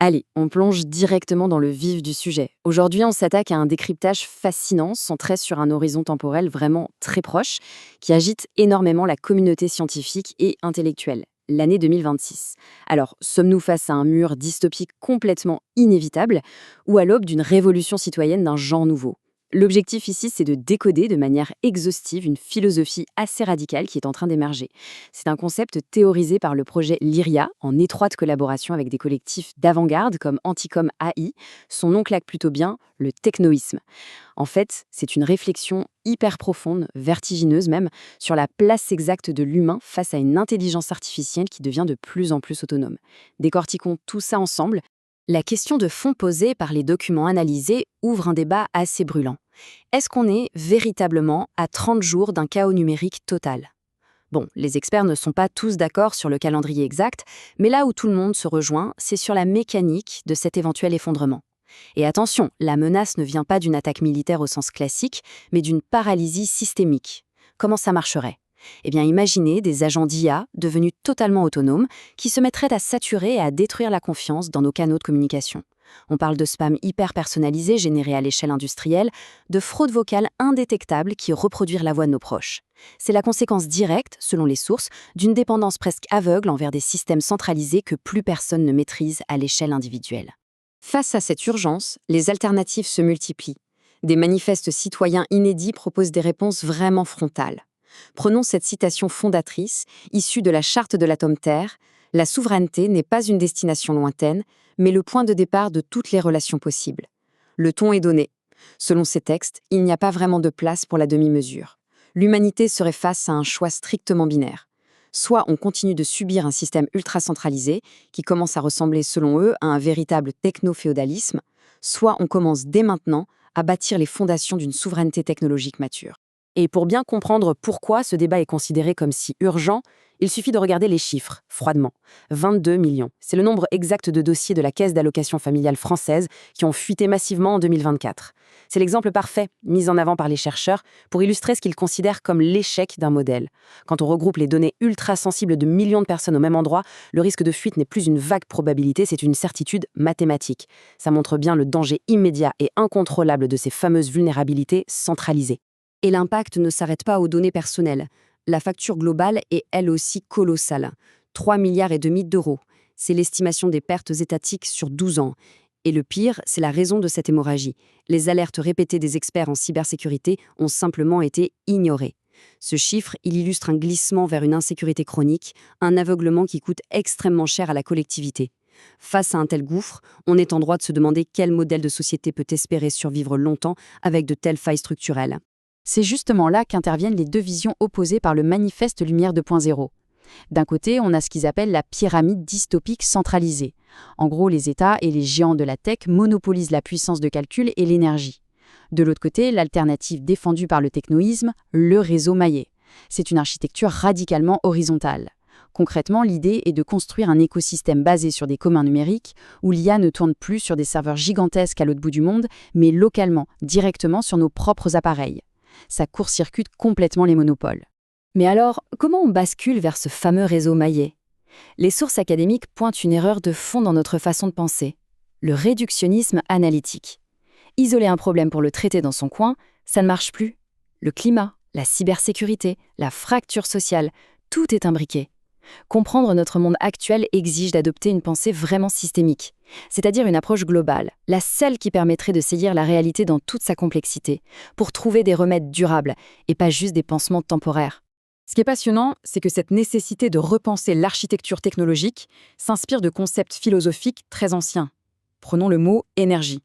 Allez, on plonge directement dans le vif du sujet. Aujourd'hui, on s'attaque à un décryptage fascinant, centré sur un horizon temporel vraiment très proche, qui agite énormément la communauté scientifique et intellectuelle, l'année 2026. Alors, sommes-nous face à un mur dystopique complètement inévitable, ou à l'aube d'une révolution citoyenne d'un genre nouveau? L'objectif ici, c'est de décoder de manière exhaustive une philosophie assez radicale qui est en train d'émerger. C'est un concept théorisé par le projet Lyria, en étroite collaboration avec des collectifs d'avant-garde comme Anticom AI. Son nom claque plutôt bien, le technoïsme. En fait, c'est une réflexion hyper profonde, vertigineuse même, sur la place exacte de l'humain face à une intelligence artificielle qui devient de plus en plus autonome. Décortiquons tout ça ensemble. La question de fond posée par les documents analysés ouvre un débat assez brûlant. Est-ce qu'on est véritablement à 30 jours d'un chaos numérique total? Bon, les experts ne sont pas tous d'accord sur le calendrier exact, mais là où tout le monde se rejoint, c'est sur la mécanique de cet éventuel effondrement. Et attention, la menace ne vient pas d'une attaque militaire au sens classique, mais d'une paralysie systémique. Comment ça marcherait? Eh bien, imaginez des agents d'IA devenus totalement autonomes qui se mettraient à saturer et à détruire la confiance dans nos canaux de communication. On parle de spam hyper personnalisé généré à l'échelle industrielle, de fraude vocale indétectable qui reproduire la voix de nos proches. C'est la conséquence directe, selon les sources, d'une dépendance presque aveugle envers des systèmes centralisés que plus personne ne maîtrise à l'échelle individuelle. Face à cette urgence, les alternatives se multiplient. Des manifestes citoyens inédits proposent des réponses vraiment frontales. Prenons cette citation fondatrice, issue de la Charte de l'atome Terre: la souveraineté n'est pas une destination lointaine, mais le point de départ de toutes les relations possibles. Le ton est donné. Selon ces textes, il n'y a pas vraiment de place pour la demi-mesure. L'humanité serait face à un choix strictement binaire. Soit on continue de subir un système ultra-centralisé, qui commence à ressembler, selon eux, à un véritable techno-féodalisme, soit on commence dès maintenant à bâtir les fondations d'une souveraineté technologique mature. Et pour bien comprendre pourquoi ce débat est considéré comme si urgent, il suffit de regarder les chiffres, froidement. 22 millions. C'est le nombre exact de dossiers de la Caisse d'allocation familiale française qui ont fuité massivement en 2024. C'est l'exemple parfait, mis en avant par les chercheurs, pour illustrer ce qu'ils considèrent comme l'échec d'un modèle. Quand on regroupe les données ultra sensibles de millions de personnes au même endroit, le risque de fuite n'est plus une vague probabilité, c'est une certitude mathématique. Ça montre bien le danger immédiat et incontrôlable de ces fameuses vulnérabilités centralisées. Et l'impact ne s'arrête pas aux données personnelles. La facture globale est elle aussi colossale. 3,5 milliards d'euros. C'est l'estimation des pertes étatiques sur 12 ans. Et le pire, c'est la raison de cette hémorragie. Les alertes répétées des experts en cybersécurité ont simplement été ignorées. Ce chiffre, il illustre un glissement vers une insécurité chronique, un aveuglement qui coûte extrêmement cher à la collectivité. Face à un tel gouffre, on est en droit de se demander quel modèle de société peut espérer survivre longtemps avec de telles failles structurelles. C'est justement là qu'interviennent les deux visions opposées par le manifeste Lumière 2.0. D'un côté, on a ce qu'ils appellent la pyramide dystopique centralisée. En gros, les États et les géants de la tech monopolisent la puissance de calcul et l'énergie. De l'autre côté, l'alternative défendue par le technoïsme, le réseau maillé. C'est une architecture radicalement horizontale. Concrètement, l'idée est de construire un écosystème basé sur des communs numériques où l'IA ne tourne plus sur des serveurs gigantesques à l'autre bout du monde, mais localement, directement sur nos propres appareils. Ça court-circuite complètement les monopoles. Mais alors, comment on bascule vers ce fameux réseau maillé? Les sources académiques pointent une erreur de fond dans notre façon de penser: le réductionnisme analytique. Isoler un problème pour le traiter dans son coin, ça ne marche plus. Le climat, la cybersécurité, la fracture sociale, tout est imbriqué. Comprendre notre monde actuel exige d'adopter une pensée vraiment systémique, c'est-à-dire une approche globale, la seule qui permettrait de saisir la réalité dans toute sa complexité, pour trouver des remèdes durables et pas juste des pansements temporaires. Ce qui est passionnant, c'est que cette nécessité de repenser l'architecture technologique s'inspire de concepts philosophiques très anciens. Prenons le mot énergie.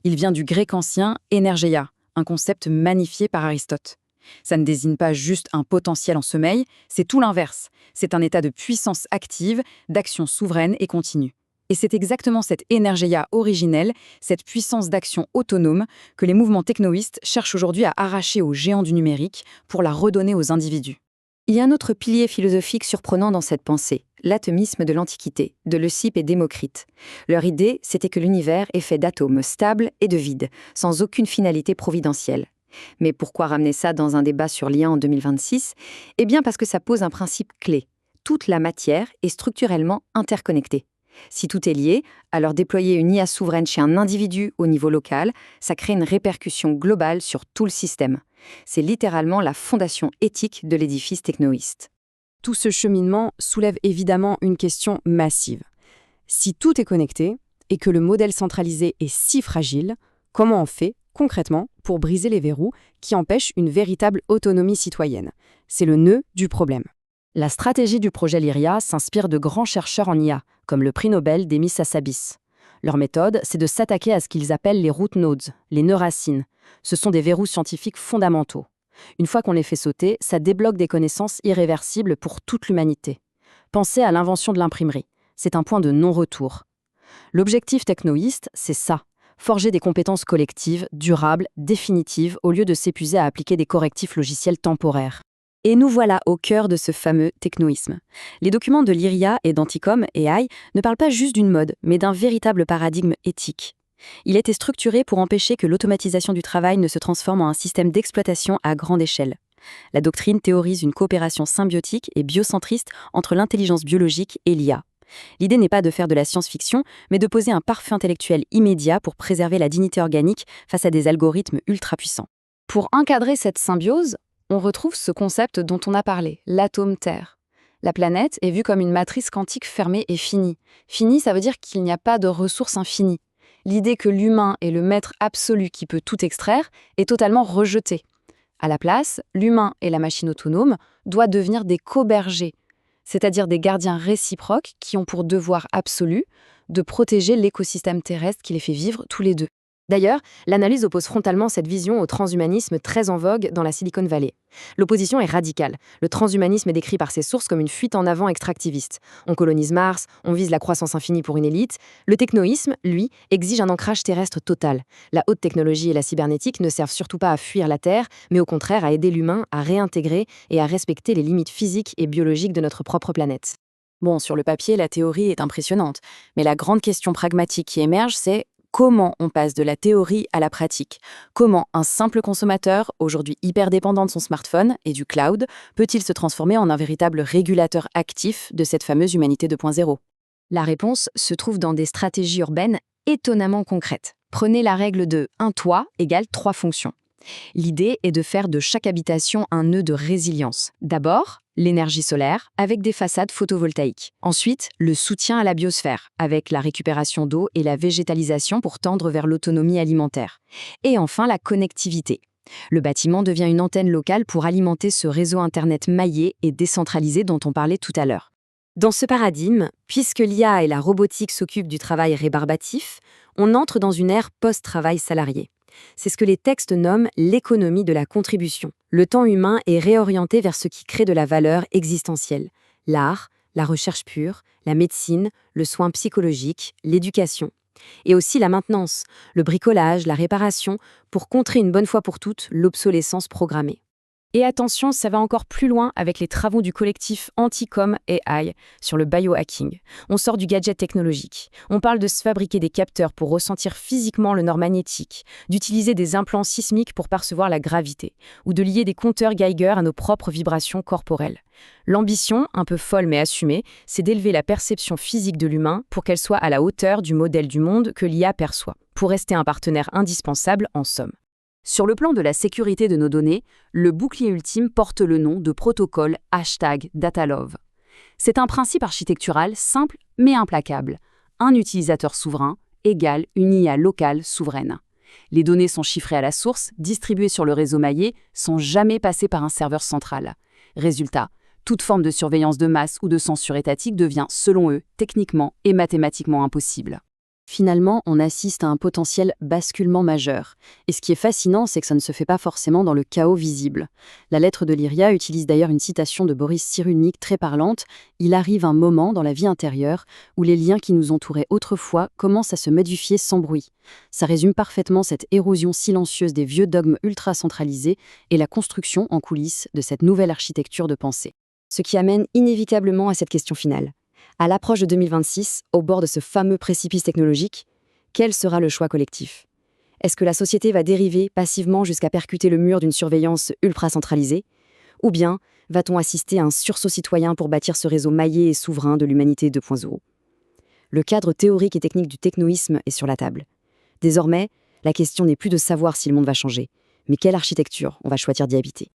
Il vient du grec ancien energeia, un concept magnifié par Aristote. Ça ne désigne pas juste un potentiel en sommeil, c'est tout l'inverse. C'est un état de puissance active, d'action souveraine et continue. Et c'est exactement cette énergeia originelle, cette puissance d'action autonome, que les mouvements technoïstes cherchent aujourd'hui à arracher aux géants du numérique pour la redonner aux individus. Il y a un autre pilier philosophique surprenant dans cette pensée, l'atomisme de l'Antiquité, de Leucippe et Démocrite. Leur idée, c'était que l'univers est fait d'atomes stables et de vide, sans aucune finalité providentielle. Mais pourquoi ramener ça dans un débat sur l'IA en 2026? Eh bien parce que ça pose un principe clé. Toute la matière est structurellement interconnectée. Si tout est lié, alors déployer une IA souveraine chez un individu au niveau local, ça crée une répercussion globale sur tout le système. C'est littéralement la fondation éthique de l'édifice technoïste. Tout ce cheminement soulève évidemment une question massive. Si tout est connecté et que le modèle centralisé est si fragile, comment on fait, concrètement, pour briser les verrous qui empêchent une véritable autonomie citoyenne? C'est le nœud du problème. La stratégie du projet Lyria s'inspire de grands chercheurs en IA, comme le prix Nobel Demis Hassabis. Leur méthode, c'est de s'attaquer à ce qu'ils appellent les root nodes, les nœuds racines. Ce sont des verrous scientifiques fondamentaux. Une fois qu'on les fait sauter, ça débloque des connaissances irréversibles pour toute l'humanité. Pensez à l'invention de l'imprimerie. C'est un point de non-retour. L'objectif technoïste, c'est ça. Forger des compétences collectives, durables, définitives, au lieu de s'épuiser à appliquer des correctifs logiciels temporaires. Et nous voilà au cœur de ce fameux technoïsme. Les documents de Lyria et d'Anticom AI ne parlent pas juste d'une mode, mais d'un véritable paradigme éthique. Il a été structuré pour empêcher que l'automatisation du travail ne se transforme en un système d'exploitation à grande échelle. La doctrine théorise une coopération symbiotique et biocentriste entre l'intelligence biologique et l'IA. L'idée n'est pas de faire de la science-fiction, mais de poser un parfum intellectuel immédiat pour préserver la dignité organique face à des algorithmes ultra puissants. Pour encadrer cette symbiose, on retrouve ce concept dont on a parlé, l'atome Terre. La planète est vue comme une matrice quantique fermée et finie. Finie, ça veut dire qu'il n'y a pas de ressources infinies. L'idée que l'humain est le maître absolu qui peut tout extraire est totalement rejetée. À la place, l'humain et la machine autonome doivent devenir des co-bergers, c'est-à-dire des gardiens réciproques qui ont pour devoir absolu de protéger l'écosystème terrestre qui les fait vivre tous les deux. D'ailleurs, l'analyse oppose frontalement cette vision au transhumanisme très en vogue dans la Silicon Valley. L'opposition est radicale. Le transhumanisme est décrit par ses sources comme une fuite en avant extractiviste. On colonise Mars, on vise la croissance infinie pour une élite. Le technoïsme, lui, exige un ancrage terrestre total. La haute technologie et la cybernétique ne servent surtout pas à fuir la Terre, mais au contraire à aider l'humain à réintégrer et à respecter les limites physiques et biologiques de notre propre planète. Bon, sur le papier, la théorie est impressionnante, mais la grande question pragmatique qui émerge, c'est comment on passe de la théorie à la pratique? Comment un simple consommateur, aujourd'hui hyper dépendant de son smartphone et du cloud, peut-il se transformer en un véritable régulateur actif de cette fameuse humanité 2.0? La réponse se trouve dans des stratégies urbaines étonnamment concrètes. Prenez la règle de 1 toit égale 3 fonctions. L'idée est de faire de chaque habitation un nœud de résilience. D'abord, l'énergie solaire, avec des façades photovoltaïques. Ensuite, le soutien à la biosphère, avec la récupération d'eau et la végétalisation pour tendre vers l'autonomie alimentaire. Et enfin, la connectivité. Le bâtiment devient une antenne locale pour alimenter ce réseau Internet maillé et décentralisé dont on parlait tout à l'heure. Dans ce paradigme, puisque l'IA et la robotique s'occupent du travail rébarbatif, on entre dans une ère post-travail salarié. C'est ce que les textes nomment l'économie de la contribution. Le temps humain est réorienté vers ce qui crée de la valeur existentielle. L'art, la recherche pure, la médecine, le soin psychologique, l'éducation. Et aussi la maintenance, le bricolage, la réparation, pour contrer une bonne fois pour toutes l'obsolescence programmée. Et attention, ça va encore plus loin avec les travaux du collectif Anticom AI sur le biohacking. On sort du gadget technologique. On parle de se fabriquer des capteurs pour ressentir physiquement le nord magnétique, d'utiliser des implants sismiques pour percevoir la gravité, ou de lier des compteurs Geiger à nos propres vibrations corporelles. L'ambition, un peu folle mais assumée, c'est d'élever la perception physique de l'humain pour qu'elle soit à la hauteur du modèle du monde que l'IA perçoit, pour rester un partenaire indispensable en somme. Sur le plan de la sécurité de nos données, le bouclier ultime porte le nom de protocole #datalove. C'est un principe architectural simple mais implacable. Un utilisateur souverain égale une IA locale souveraine. Les données sont chiffrées à la source, distribuées sur le réseau maillé, sans jamais passer par un serveur central. Résultat, toute forme de surveillance de masse ou de censure étatique devient, selon eux, techniquement et mathématiquement impossible. Finalement, on assiste à un potentiel basculement majeur. Et ce qui est fascinant, c'est que ça ne se fait pas forcément dans le chaos visible. La lettre de Lyria utilise d'ailleurs une citation de Boris Cyrulnik très parlante. Il arrive un moment dans la vie intérieure où les liens qui nous entouraient autrefois commencent à se modifier sans bruit. Ça résume parfaitement cette érosion silencieuse des vieux dogmes ultra-centralisés et la construction en coulisses de cette nouvelle architecture de pensée. Ce qui amène inévitablement à cette question finale. À l'approche de 2026, au bord de ce fameux précipice technologique, quel sera le choix collectif? Est-ce que la société va dériver passivement jusqu'à percuter le mur d'une surveillance ultra-centralisée? Ou bien va-t-on assister à un sursaut citoyen pour bâtir ce réseau maillé et souverain de l'humanité 2.0? Le cadre théorique et technique du technoïsme est sur la table. Désormais, la question n'est plus de savoir si le monde va changer, mais quelle architecture on va choisir d'y habiter.